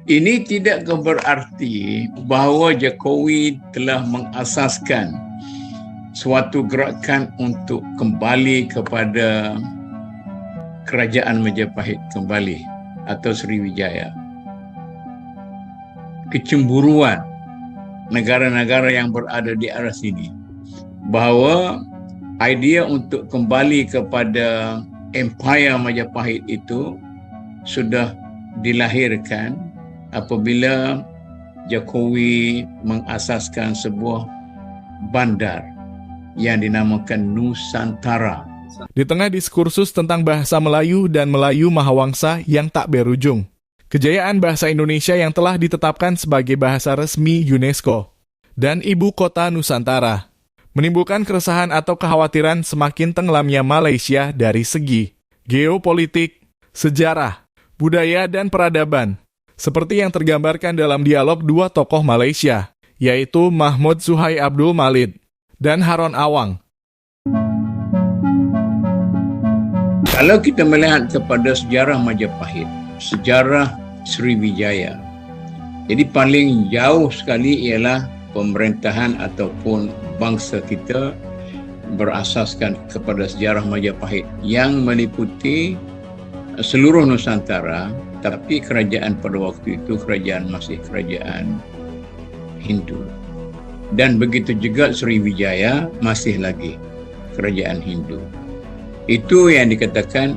Ini tidak berarti bahawa Jokowi telah mengasaskan suatu gerakan untuk kembali kepada kerajaan Majapahit kembali atau Sriwijaya. Kecemburuan negara-negara yang berada di arah sini bahawa idea untuk kembali kepada Empire Majapahit itu sudah dilahirkan apabila Jokowi mengasaskan sebuah bandar yang dinamakan Nusantara. Di tengah diskursus tentang bahasa Melayu dan Melayu Mahawangsa yang tak berujung, kejayaan bahasa Indonesia yang telah ditetapkan sebagai bahasa resmi UNESCO dan ibu kota Nusantara menimbulkan keresahan atau kekhawatiran semakin tenggelamnya Malaysia dari segi geopolitik, sejarah, budaya, dan peradaban, seperti yang tergambarkan dalam dialog dua tokoh Malaysia, yaitu Mahmud Suhai Abdul Malik dan Haron Awang. Kalau kita melihat kepada sejarah Majapahit, sejarah Sriwijaya, jadi paling jauh sekali ialah pemerintahan ataupun bangsa kita berasaskan kepada sejarah Majapahit yang meliputi seluruh Nusantara, tapi kerajaan pada waktu itu masih kerajaan Hindu. Dan begitu juga Sriwijaya masih lagi kerajaan Hindu. Itu yang dikatakan,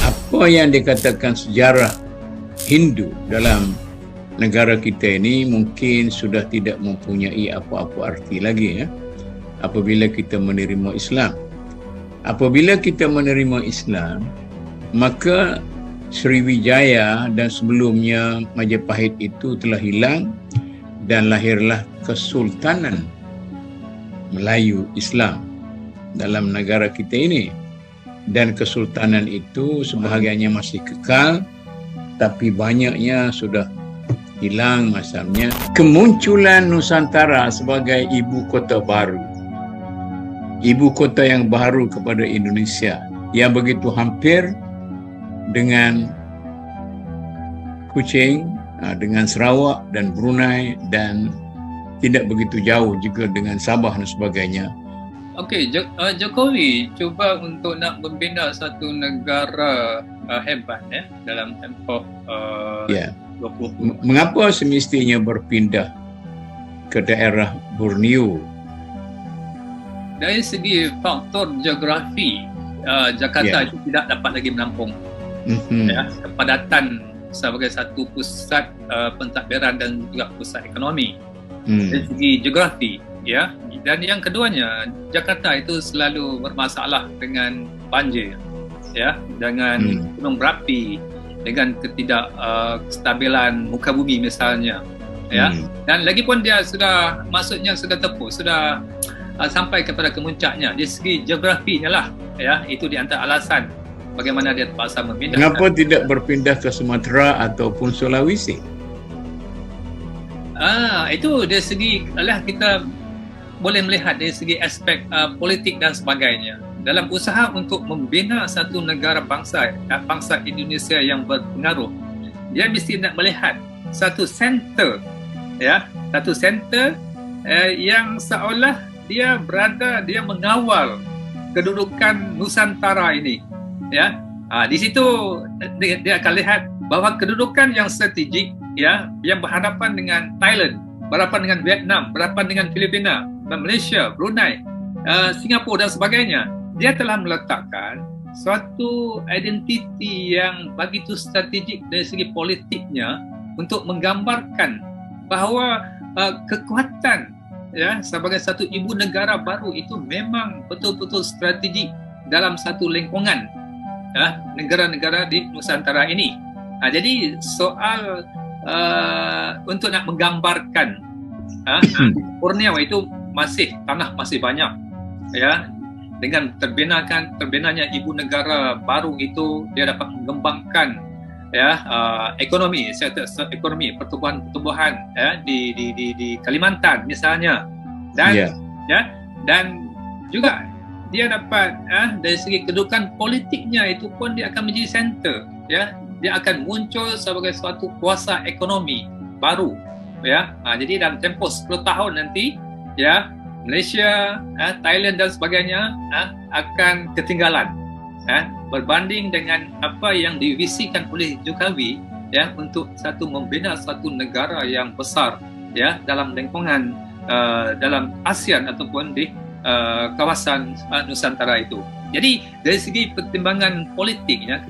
apa yang dikatakan sejarah Hindu dalam negara kita ini mungkin sudah tidak mempunyai apa-apa arti lagi ya, apabila kita menerima Islam. Apabila kita menerima Islam, maka Sriwijaya dan sebelumnya Majapahit itu telah hilang dan lahirlah Kesultanan Melayu Islam dalam negara kita ini. Dan kesultanan itu sebahagiannya masih kekal, tapi banyaknya sudah hilang masalahnya. Kemunculan Nusantara sebagai ibu kota baru, ibu kota yang baru kepada Indonesia, yang begitu hampir dengan Kuching, dengan Sarawak dan Brunei, dan tidak begitu jauh juga dengan Sabah dan sebagainya. Okey, Jokowi cuba untuk nak membina satu negara hebat ya dalam tempoh 20. Mengapa semestinya berpindah ke daerah Borneo? Dari segi faktor geografi, Jakarta itu tidak dapat lagi menampung kepadatan sebagai satu pusat pentadbiran dan juga pusat ekonomi. Dari segi geografi, ya. Dan yang keduanya, Jakarta itu selalu bermasalah dengan banjir, ya, dengan gunung berapi, dengan ketidakstabilan muka bumi misalnya, ya. Dan lagipun dia sudah sampai kepada kemuncaknya. Dari segi geografinya lah, ya, itu di antara alasan bagaimana dia terpaksa memindahkan. Kenapa tidak berpindah ke Sumatera ataupun Sulawesi? Itu dari segi kita boleh melihat dari segi aspek politik dan sebagainya. Dalam usaha untuk membina satu negara bangsa Indonesia yang berpengaruh, dia mesti nak melihat satu center, ya, yang seolah dia mengawal kedudukan Nusantara ini, ya. Di situ dia akan lihat bahawa kedudukan yang strategik, ya, yang berhadapan dengan Thailand, berhadapan dengan Vietnam, berhadapan dengan Filipina, Malaysia, Brunei, Singapura dan sebagainya, dia telah meletakkan suatu identiti yang begitu strategik dari segi politiknya untuk menggambarkan bahawa kekuatan, ya, sebagai satu ibu negara baru itu memang betul-betul strategik dalam satu lingkungan, ya, negara-negara di Nusantara ini. Jadi soal untuk nak menggambarkan Borneo itu tanah masih banyak, ya, dengan terbinanya ibu negara baru itu, dia dapat mengembangkan, ya, ekonomi, sektor ekonomi, pertumbuhan ya, di Kalimantan misalnya, dan dan juga dia dapat dari segi kedudukan politiknya itu pun dia akan menjadi center, ya, dia akan muncul sebagai suatu kuasa ekonomi baru, ya. Jadi dalam tempoh 10 tahun nanti, ya, Malaysia, Thailand dan sebagainya akan ketinggalan, berbanding dengan apa yang divisikan oleh Jokowi, ya, untuk membina satu negara yang besar, ya, dalam lingkungan dalam ASEAN ataupun di kawasan Nusantara itu. Jadi dari segi pertimbangan politik, ya,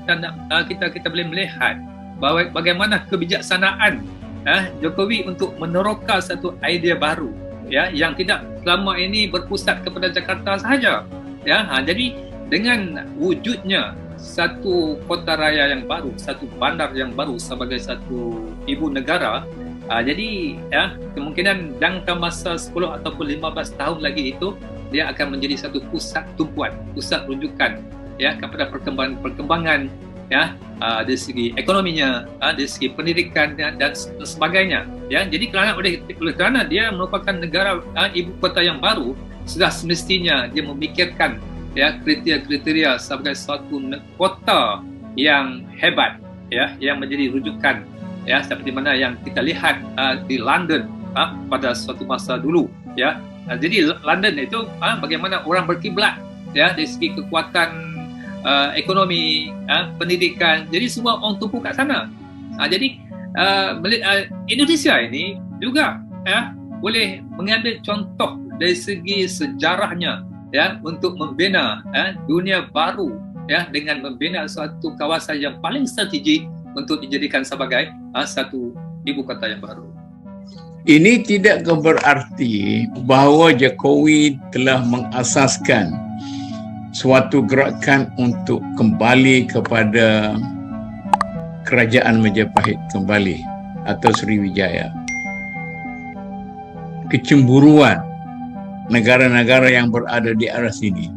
kita boleh melihat bahawa bagaimana kebijaksanaan Jokowi untuk meneroka satu idea baru, ya, yang tidak selama ini berpusat kepada Jakarta sahaja, ya. Jadi dengan wujudnya satu kota raya yang baru, satu bandar yang baru sebagai satu ibu negara, jadi, ya, kemungkinan jangka masa 10 ataupun 15 tahun lagi itu dia akan menjadi satu pusat tumpuan, pusat rujukan, ya, kepada perkembangan, ya, dari segi ekonominya, dari segi pendidikan dan sebagainya, ya. Jadi kerana dia merupakan negara ibu kota yang baru, sudah semestinya dia memikirkan, ya, kriteria-kriteria sebagai suatu kota yang hebat, ya, yang menjadi rujukan, ya, seperti mana yang kita lihat di London pada suatu masa dulu, ya. Jadi London itu bagaimana orang berkiblat, ya, dari segi kekuatan ekonomi, pendidikan. Jadi semua orang tumpu kat sana. Jadi Indonesia ini juga, ya, boleh mengambil contoh dari segi sejarahnya, ya, untuk membina dunia baru, ya, dengan membina suatu kawasan yang paling strategik untuk dijadikan sebagai satu ibu kota yang baru. Ini tidak berarti bahawa Jokowi telah mengasaskan suatu gerakan untuk kembali kepada kerajaan Majapahit kembali atau Sriwijaya. Kecemburuan negara-negara yang berada di arah sini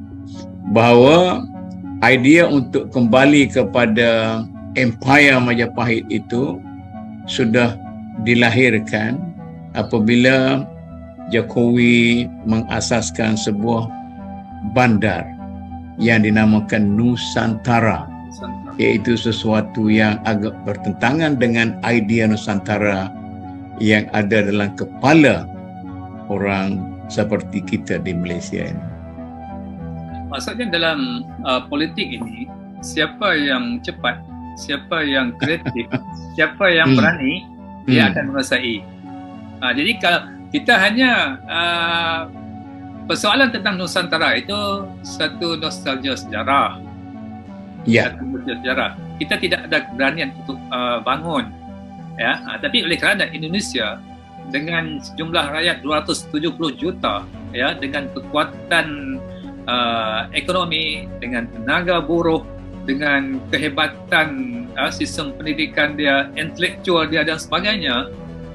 bahawa idea untuk kembali kepada Empire Majapahit itu sudah dilahirkan apabila Jokowi mengasaskan sebuah bandar yang dinamakan Nusantara, iaitu sesuatu yang agak bertentangan dengan idea Nusantara yang ada dalam kepala orang seperti kita di Malaysia ini. Maksudnya dalam politik ini, siapa yang cepat, siapa yang kreatif, siapa yang berani, dia akan menguasai. Jadi kalau kita hanya persoalan tentang Nusantara itu satu nostalgia sejarah. Ya. Sejarah. Kita tidak ada keberanian untuk bangun, ya. Tapi oleh kerana Indonesia dengan jumlah rakyat 270 juta, ya, dengan kekuatan ekonomi, dengan tenaga buruh, dengan kehebatan sistem pendidikan dia, intelektual dia dan sebagainya,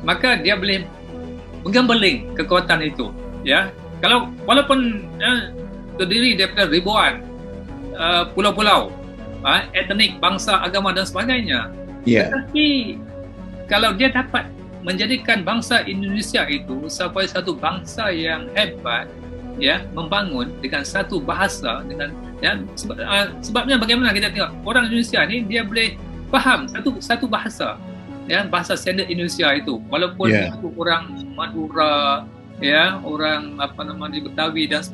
maka dia boleh menggambaling kekuatan itu, ya. Kalau walaupun terdiri daripada ribuan pulau-pulau, etnik, bangsa, agama dan sebagainya, tetapi kalau dia dapat menjadikan bangsa Indonesia itu sebagai satu bangsa yang hebat, ya, membangun dengan satu bahasa, dengan, ya, sebabnya bagaimana kita tengok orang Indonesia ni dia boleh faham satu bahasa, ya, bahasa standard Indonesia itu, walaupun itu orang Madura, ya, orang di Betawi dan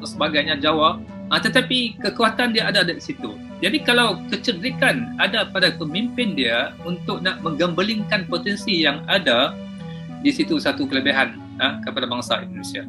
sebagainya, Jawa, tetapi kekuatan dia ada di situ. Jadi kalau kecerdikan ada pada pemimpin dia untuk nak menggambelingkan potensi yang ada di situ, satu kelebihan kepada bangsa Indonesia.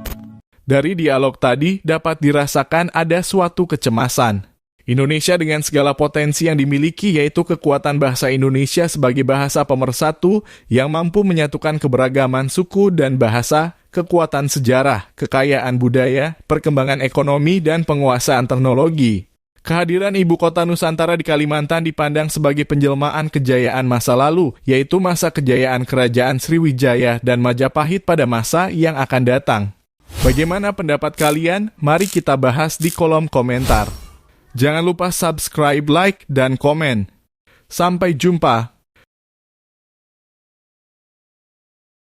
Dari dialog tadi dapat dirasakan ada suatu kecemasan. Indonesia dengan segala potensi yang dimiliki, yaitu kekuatan bahasa Indonesia sebagai bahasa pemersatu yang mampu menyatukan keberagaman suku dan bahasa, kekuatan sejarah, kekayaan budaya, perkembangan ekonomi, dan penguasaan teknologi. Kehadiran Ibu Kota Nusantara di Kalimantan dipandang sebagai penjelmaan kejayaan masa lalu, yaitu masa kejayaan Kerajaan Sriwijaya dan Majapahit pada masa yang akan datang. Bagaimana pendapat kalian? Mari kita bahas di kolom komentar. Jangan lupa subscribe, like, dan komen. Sampai jumpa.